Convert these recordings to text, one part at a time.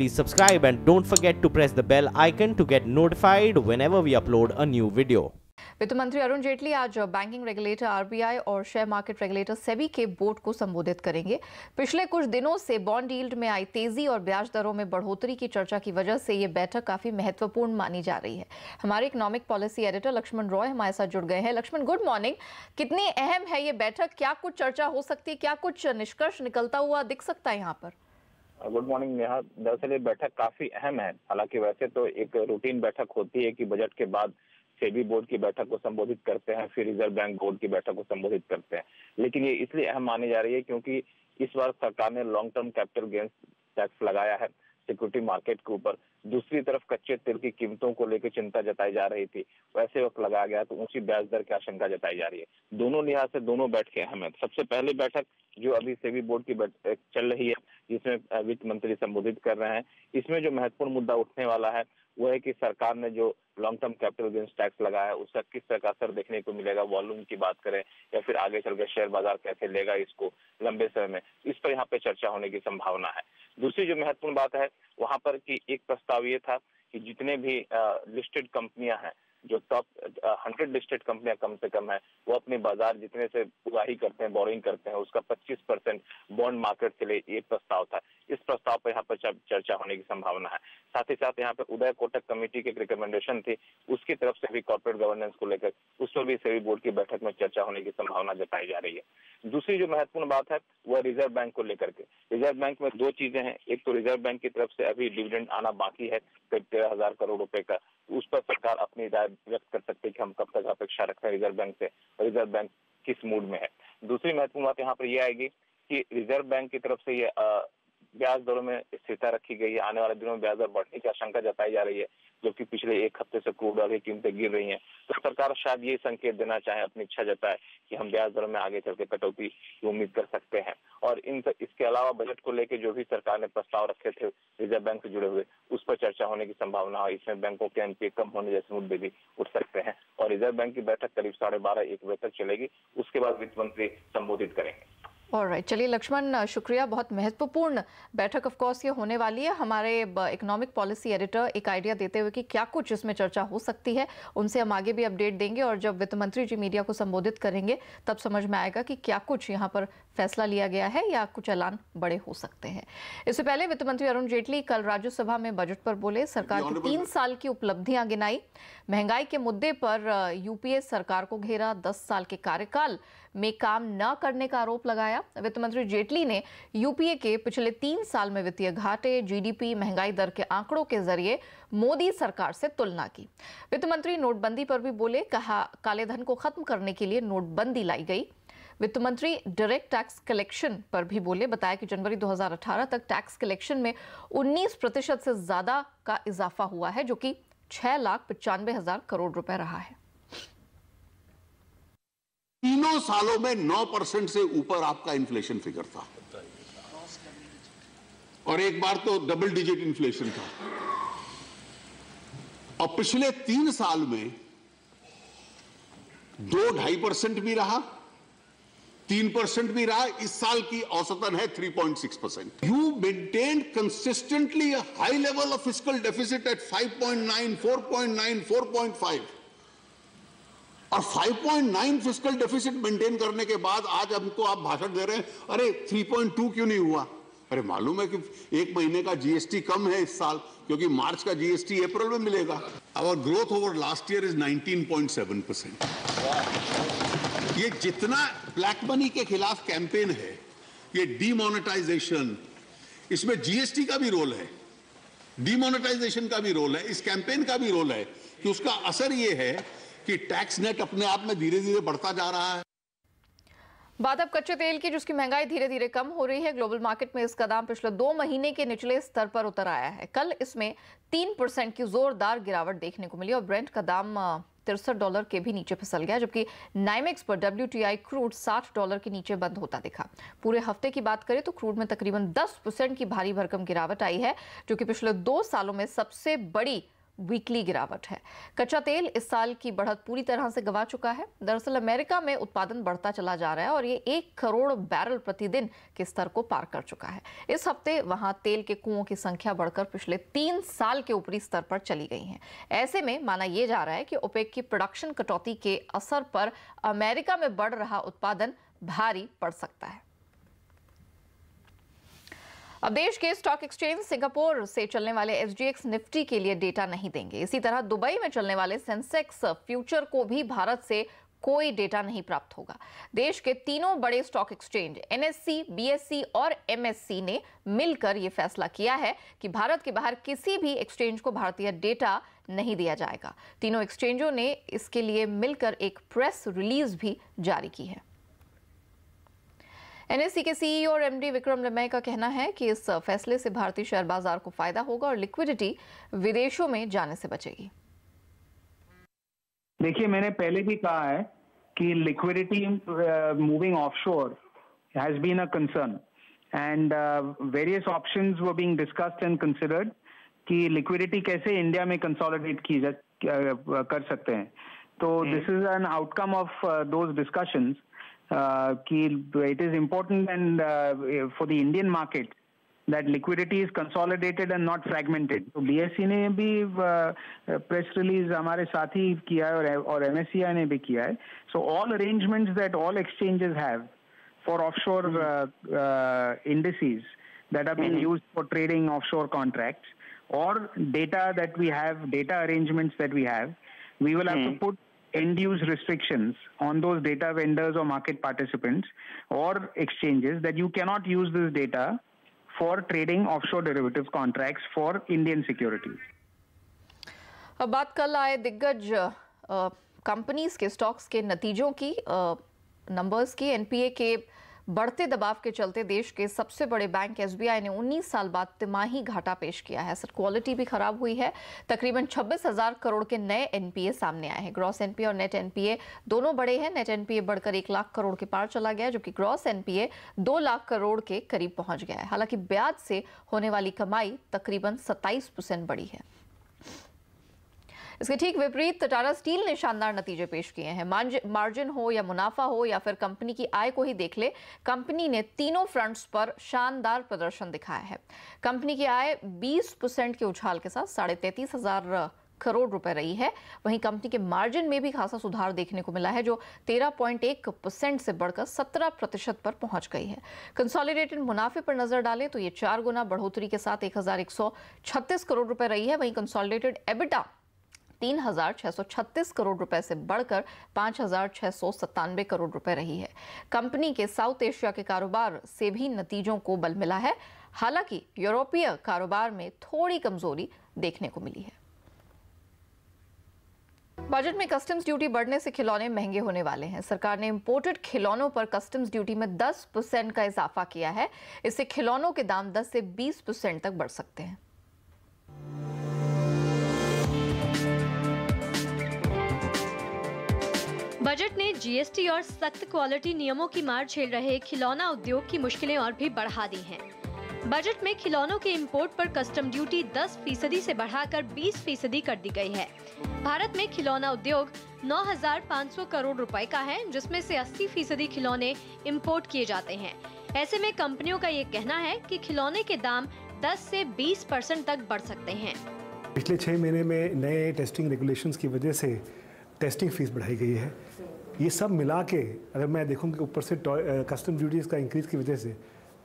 please subscribe and don't forget to press the bell icon to get notified whenever we upload a new video. वित्त मंत्री अरुण जेटली आज banking regulator RBI और share market regulator SEBI के board को संबोधित करेंगे। पिछले कुछ दिनों से बॉन्ड यील्ड में आई तेजी और ब्याज दरों में बढ़ोतरी की चर्चा की वजह से ये बैठक काफी महत्वपूर्ण मानी जा रही है। हमारे economic policy editor Lakshman Roy हमारे साथ जुड़ गए हैं। Lakshman, good morning. कितनी अहम है ये बैठक? क्या कुछ चर्चा हो सकती है? क्या कुछ निष्कर्ष निकलता हुआ दिख सकता है यहाँ पर? Good morning Neha. दरअसल ये बैठक काफी अहम है। हालांकि वैसे तो एक रूटीन बैठक होती है कि बजट के बाद सेबी बोर्ड की बैठक को संबोधित करते हैं, फिर रिजर्व बैंक बोर्ड की बैठक को संबोधित करते हैं, लेकिन ये इसलिए अहम मानी जा रही है क्योंकि इस बार सरकार ने long term capital gains tax लगाया है सिक्योरिटी मार्केट के ऊपर। दूसरी तरफ कच्चे तेल की कीमतों को लेकर चिंता जताई जा रही थी, वैसे वक्त लगाया गया तो ऊंची ब्याज दर की आशंका जताई जा रही है। दोनों लिहाज से दोनों बैठकें अहम है। सबसे पहले बैठक जो अभी सेबी बोर्ड की बैठक चल रही है, जिसमें वित्त मंत्री संबोधित कर रहे हैं, इसमें जो महत्वपूर्ण मुद्दा उठने वाला है वो है कि सरकार ने जो long term capital gains tax लगाया है उसका किस तरह का असर देखने को मिलेगा। वॉल्यूम की बात करें या फिर आगे चलकर शेयर बाजार कैसे लेगा इसको लंबे समय में, इस पर यहाँ पे चर्चा होने की संभावना है। दूसरी जो महत्वपूर्ण बात है वहां पर कि एक प्रस्ताव ये था कि जितने भी लिस्टेड कंपनियां हैं, जो टॉप 100 लिस्टेड कंपनियां कम से कम है, वो अपने बाजार जितने से उगाही करते हैं, बोरिंग करते हैं, उसका 25% बॉन्ड मार्केट के लिए एक प्रस्ताव था। इस प्रस्ताव पर यहाँ पर चर्चा होने की संभावना है। साथ ही साथ यहाँ पे उदय कोटक कमेटी की एक रिकमेंडेशन थी, उसकी तरफ से भी कॉर्पोरेट गवर्नेंस को लेकर उस पर भी सेबी बोर्ड की बैठक में चर्चा होने की संभावना जताई जा रही है। दूसरी जो महत्वपूर्ण बात है वह रिजर्व बैंक को लेकर के। रिजर्व बैंक में दो चीजें हैं। एक तो रिजर्व बैंक की तरफ से अभी डिविडेंड आना बाकी है करीब 13,000 करोड़ रुपए का, उस पर सरकार अपनी राय व्यक्त कर सकती है कि हम कब तक अपेक्षा रखते हैं रिजर्व बैंक से, रिजर्व बैंक किस मूड में है। दूसरी महत्वपूर्ण बात यहाँ पर यह आएगी कि रिजर्व बैंक की तरफ से ये ब्याज दरों में स्थिरता रखी गई है। आने वाले दिनों में ब्याज दर बढ़ने की आशंका जताई जा रही है, जबकि पिछले एक हफ्ते से क्रूड ऑयल की कीमतें गिर रही हैं। तो सरकार शायद ये संकेत देना चाहे, अपनी इच्छा जताए कि हम ब्याज दरों में आगे चल के कटौती की उम्मीद कर सकते हैं। और इसके अलावा बजट को लेकर जो भी सरकार ने प्रस्ताव रखे थे रिजर्व बैंक से जुड़े हुए, उस पर चर्चा होने की संभावना है। इसमें बैंकों के एनपीए कम होने जैसे मुद्दे भी उठ सकते हैं। और रिजर्व बैंक की बैठक करीब 12:30-1 बजे तक चलेगी। उसके बाद वित्त मंत्री संबोधित करेंगे। ऑलराइट, चलिए लक्ष्मण, शुक्रिया। बहुत महत्वपूर्ण बैठक ऑफ कोर्स ये होने वाली है। हमारे इकोनॉमिक पॉलिसी एडिटर एक आइडिया देते हुए कि क्या कुछ इसमें चर्चा हो सकती है, उनसे हम आगे भी अपडेट देंगे और जब वित्त मंत्री जी मीडिया को संबोधित करेंगे तब समझ में आएगा कि क्या कुछ यहाँ पर फैसला लिया गया है या कुछ ऐलान बड़े हो सकते हैं। इससे पहले वित्त मंत्री अरुण जेटली कल राज्यसभा में बजट पर बोले। सरकार की 3 साल की उपलब्धियां गिनाई। महंगाई के मुद्दे पर यूपीए सरकार को घेरा। 10 साल के कार्यकाल में काम न करने का आरोप लगाया। वित्त मंत्री जेटली ने यूपीए के पिछले 3 साल में वित्तीय घाटे, जीडीपी, महंगाई दर के आंकड़ों के जरिए मोदी सरकार से तुलना की। वित्त मंत्री नोटबंदी पर भी बोले। कहा काले धन को खत्म करने के लिए नोटबंदी लाई गई। वित्त मंत्री डायरेक्ट टैक्स कलेक्शन पर भी बोले। बताया कि जनवरी 2018 तक टैक्स कलेक्शन में 19% से ज्यादा का इजाफा हुआ है, जो कि 6,95,000 करोड़ रुपए रहा है। तीनों सालों में 9% से ऊपर आपका इन्फ्लेशन फिगर था और एक बार तो डबल डिजिट इन्फ्लेशन था। और पिछले 3 साल में 2-2.5% भी रहा, 3% भी रहा। इस साल की औसतन है 3.6%। You maintained consistently a high level of fiscal deficit at 5.9, 4.9, 4.5 और 5.9 फिस्कल डेफिसिट मेंटेन करने के बाद आज हमको आप भाषण दे रहे हैं अरे 3.2 क्यों नहीं हुआ। अरे मालूम है कि 1 महीने का जीएसटी कम है इस साल, क्योंकि मार्च का जीएसटी अप्रैल में मिलेगा। Our growth over last year is 19.7%। ये जितना ब्लैक मनी के खिलाफ कैंपेन है, ये डीमोनेटाइजेशन, इसमें जीएसटी का भी रोल है, डीमोनेटाइजेशन का भी रोल है, इस कैंपेन का भी रोल है कि उसका असर ये है कि टैक्स नेट अपने आप में धीरे धीरे बढ़ता जा रहा है। बात अब कच्चे तेल की, जिसकी महंगाई धीरे धीरे कम हो रही है। ग्लोबल मार्केट में इसका दाम पिछले 2 महीने के निचले स्तर पर उतर आया है। कल इसमें 3% की जोरदार गिरावट देखने को मिली और ब्रेंट का दाम $63 के भी नीचे फिसल गया, जबकि नाइमेक्स पर WTI क्रूड $60 के नीचे बंद होता दिखा। पूरे हफ्ते की बात करें तो क्रूड में तकरीबन 10% की भारी भरकम गिरावट आई है, जो कि पिछले 2 सालों में सबसे बड़ी वीकली गिरावट है। कच्चा तेल इस साल की बढ़त पूरी तरह से गंवा चुका है। दरअसल अमेरिका में उत्पादन बढ़ता चला जा रहा है और ये 1 करोड़ बैरल प्रतिदिन के स्तर को पार कर चुका है। इस हफ्ते वहां तेल के कुओं की संख्या बढ़कर पिछले 3 साल के ऊपरी स्तर पर चली गई है। ऐसे में माना यह जा रहा है कि ओपेक की प्रोडक्शन कटौती के असर पर अमेरिका में बढ़ रहा उत्पादन भारी पड़ सकता है। अब देश के स्टॉक एक्सचेंज सिंगापुर से चलने वाले SGX निफ्टी के लिए डेटा नहीं देंगे। इसी तरह दुबई में चलने वाले सेंसेक्स फ्यूचर को भी भारत से कोई डेटा नहीं प्राप्त होगा। देश के तीनों बड़े स्टॉक एक्सचेंज NSE, BSE और MSE ने मिलकर यह फैसला किया है कि भारत के बाहर किसी भी एक्सचेंज को भारतीय डेटा नहीं दिया जाएगा। तीनों एक्सचेंजों ने इसके लिए मिलकर एक प्रेस रिलीज भी जारी की है। NSE के CEO और MD विक्रम लिमये का कहना है कि इस फैसले से भारतीय शेयर बाजार को फायदा होगा और लिक्विडिटी विदेशों में जाने से बचेगी। देखिए, मैंने पहले भी कहा है कि liquidity moving offshore has been a concern and various options were being discussed and considered कि लिक्विडिटी कैसे इंडिया में कंसोलिडेट कर सकते हैं। तो this is an outcome of those discussions कि it is important and for the Indian market that liquidity is consolidated and not fragmented. तो BSE ने भी press release हमारे साथ ही किया है और MSCI ने भी किया है. So all arrangements that all exchanges have for offshore indices that are being used for trading offshore contracts or data that we have, data arrangements that we have, we will have to put end-use restrictions on those data vendors or market participants or exchanges that you cannot use this data for trading offshore derivatives contracts for Indian securities. अब बात कल आए दिग्गज companies के stocks के नतीजों की, numbers की। एनपीए के बढ़ते दबाव के चलते देश के सबसे बड़े बैंक SBI ने 19 साल बाद तिमाही घाटा पेश किया है। एसेट क्वालिटी भी खराब हुई है। तकरीबन 26,000 करोड़ के नए एनपीए सामने आए हैं। ग्रॉस एनपीए और नेट एनपीए दोनों बड़े हैं। नेट एनपीए बढ़कर 1 लाख करोड़ के पार चला गया, जबकि ग्रॉस एनपीए 2 लाख करोड़ के करीब पहुंच गया है। हालांकि ब्याज से होने वाली कमाई तकरीबन 27% बढ़ी है। इसके ठीक विपरीत टाटा स्टील ने शानदार नतीजे पेश किए हैं। मार्जिन हो या मुनाफा हो या फिर कंपनी की आय को ही देख ले, कंपनी ने तीनों फ्रंट्स पर शानदार प्रदर्शन दिखाया है। कंपनी की आय 20% के उछाल के साथ 33,500 करोड़ रुपए रही है। वहीं कंपनी के मार्जिन में भी खासा सुधार देखने को मिला है, जो 13.1% से बढ़कर 17% पर पहुंच गई है। कंसोलिडेटेड मुनाफे पर नजर डालें तो ये 4 गुना बढ़ोतरी के साथ 1,136 करोड़ रुपए रही है। वहीं कंसोलिडेटेड एबिटा 3,636 करोड़ रुपए से बढ़कर 5,697 करोड़ रुपए रही है। कंपनी के साउथ एशिया के कारोबार से भी नतीजों को बल मिला है। हालांकि यूरोपीय कारोबार में थोड़ी कमजोरी देखने को मिली है। बजट में कस्टम्स ड्यूटी बढ़ने से खिलौने महंगे होने वाले हैं। सरकार ने इंपोर्टेड खिलौनों पर कस्टम्स ड्यूटी में 10% का इजाफा किया है। इससे खिलौनों के दाम 10 से 20% तक बढ़ सकते हैं। बजट ने जीएसटी और सख्त क्वालिटी नियमों की मार झेल रहे खिलौना उद्योग की मुश्किलें और भी बढ़ा दी हैं। बजट में खिलौनों के इंपोर्ट पर कस्टम ड्यूटी 10% से बढ़ाकर 20% कर दी गई है। भारत में खिलौना उद्योग 9,500 करोड़ रुपए का है, जिसमें से 80% खिलौने इंपोर्ट किए जाते हैं। ऐसे में कंपनियों का ये कहना है कि खिलौने के दाम 10 से 20% तक बढ़ सकते हैं। पिछले 6 महीने में नए टेस्टिंग रेगुलेशंस की वजह से टेस्टिंग फीस बढ़ाई गई है। ये सब मिला के अगर मैं देखूं कि ऊपर से कस्टम ड्यूटीज़ का इंक्रीज़ की वजह से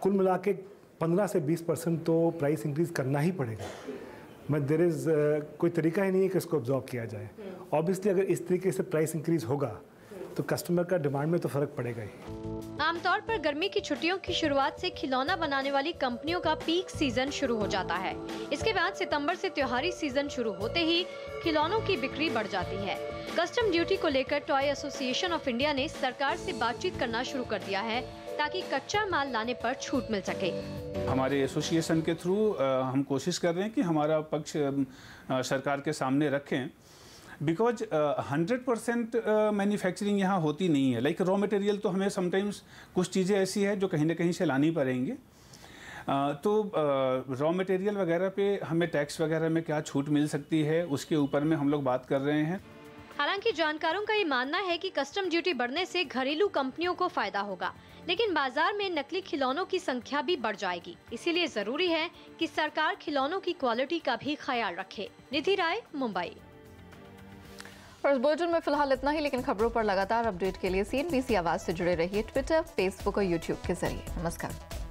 कुल मिला के 15 से 20% तो प्राइस इंक्रीज़ करना ही पड़ेगा। मैं देयर इज़ कोई तरीका ही नहीं है कि इसको ऑब्जॉर्व किया जाए। ऑब्वियसली अगर इस तरीके से प्राइस इंक्रीज़ होगा तो कस्टमर का डिमांड में तो फर्क पड़ेगा ही। आमतौर पर गर्मी की छुट्टियों की शुरुआत से खिलौना बनाने वाली कंपनियों का पीक सीजन शुरू हो जाता है। इसके बाद सितंबर से त्योहारी सीजन शुरू होते ही खिलौनों की बिक्री बढ़ जाती है। कस्टम ड्यूटी को लेकर टॉय एसोसिएशन ऑफ इंडिया ने सरकार से बातचीत करना शुरू कर दिया है, ताकि कच्चा माल लाने पर छूट मिल सके। हमारे एसोसिएशन के थ्रू हम कोशिश कर रहे हैं कि हमारा पक्ष सरकार के सामने रखें, बिकॉज 100% मैन्युफैक्चरिंग यहाँ होती नहीं है। लाइक रॉ मटेरियल तो हमें समटाइम्स कुछ चीज़ें ऐसी है जो कहीं ना कहीं से लानी पड़ेंगी। तो रॉ मटेरियल वगैरह पे हमें टैक्स वगैरह में क्या छूट मिल सकती है, उसके ऊपर में हम लोग बात कर रहे हैं। हालांकि जानकारों का ये मानना है कि कस्टम ड्यूटी बढ़ने से घरेलू कंपनियों को फायदा होगा, लेकिन बाजार में नकली खिलौनों की संख्या भी बढ़ जाएगी। इसीलिए जरूरी है कि सरकार खिलौनों की क्वालिटी का भी ख्याल रखे। निधि राय, मुंबई। और इस बुलेटिन में फिलहाल इतना ही, लेकिन खबरों पर लगातार अपडेट के लिए CNBC आवाज से जुड़े रहिए ट्विटर, फेसबुक और यूट्यूब के जरिए। नमस्कार।